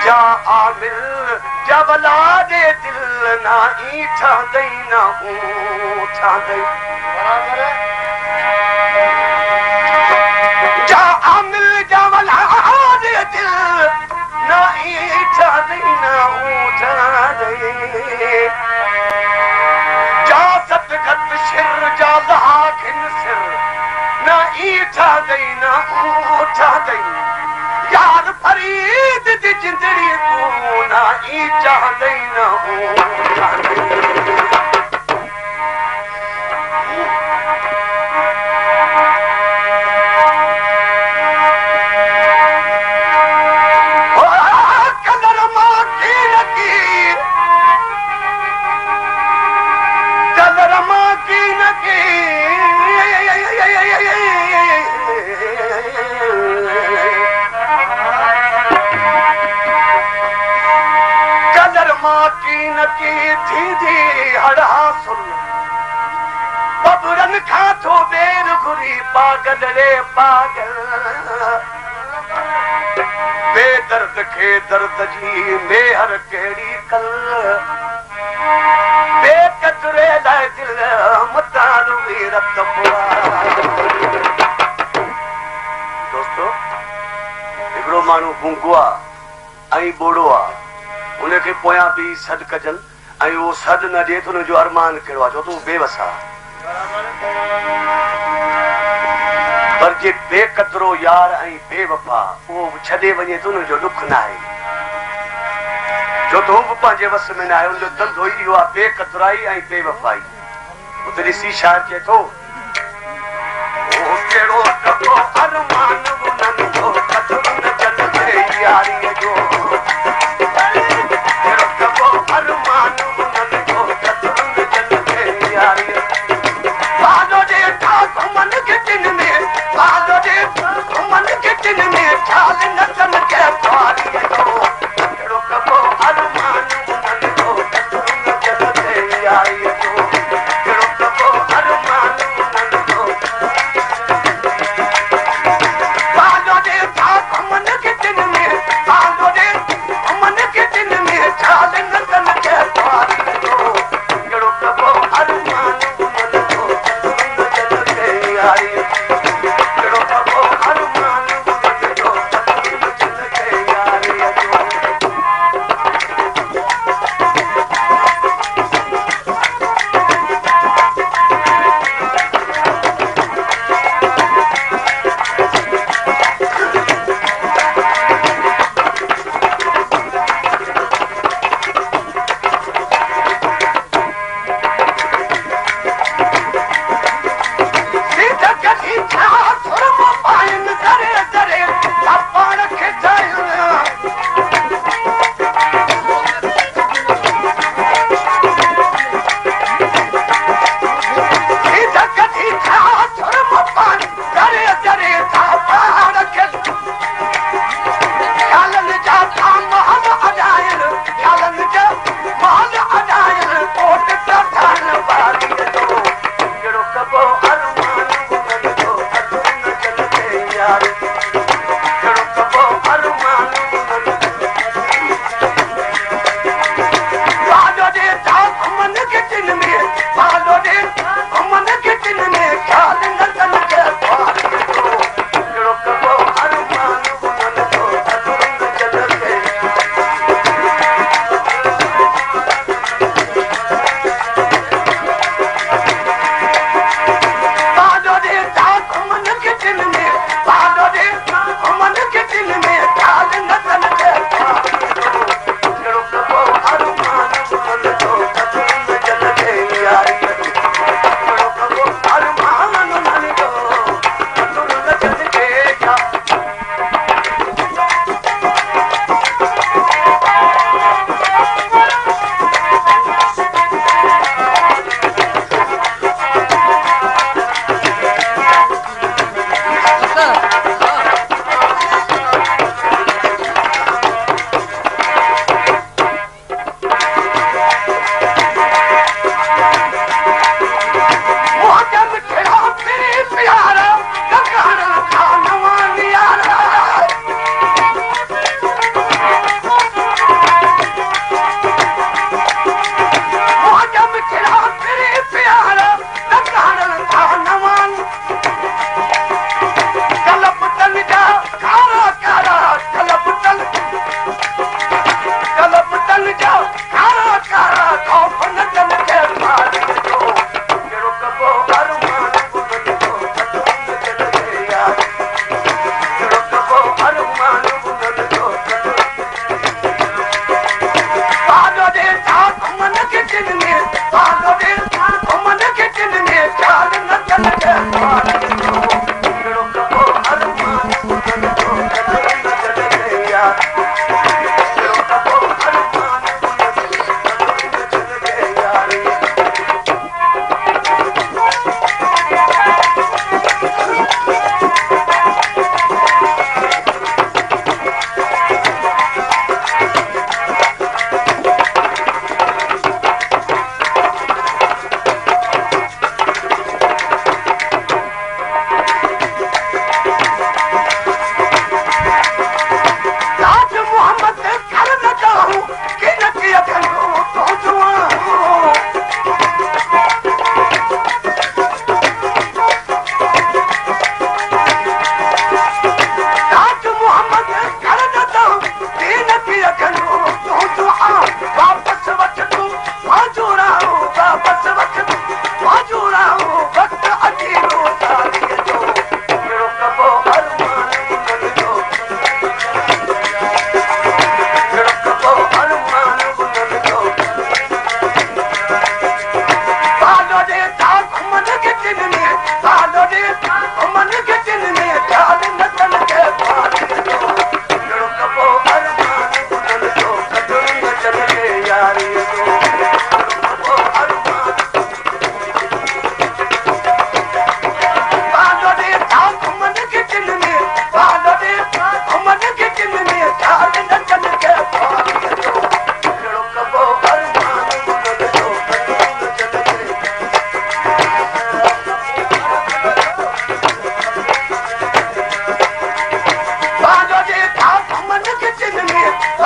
जा आमिल जवला दे दिल ना ई ठांदई ना ऊ ठांदई जा आमिल जवला दे दिल ना ई ठांदई ना ऊ ठांदई जा सतगत शिर जा लाखिन सिर ना ई ठांदई ना ऊ ठांदई यार फरीद दी जिंदड़ी तू ना ई चाहदई ना ऊ चाहदई बबरन खां थो बेर घुरी पागल रे पागल बेदर्द खे दर्द जी मेहर कहिड़ी कल बेकतरे लाइ दिल मतारू रत दोस्तो हिकिड़ो माण्हू गूंगो आहे ऐं ॿोड़ो आहे उनखे पोयां बि सॾु कजनि ऐं उहो सॾु न ॾिए त हुनजो अरमान कहिड़ो आहे छो त उहो बेवस आहे पर जे बेकतरो यार ऐं बेवफा उहो छॾे वञे त हुनजो ॾुख न आहे छो त हू बि पंहिंजे वस में न आहे हुनजो धंधो ई इहो आहे बेकतराई ऐं बेवफाई उते ॾिसी शाइर चए थो कहिड़ो अरमान उन्हनि जो कतरो न जल यारीअ जो कीअं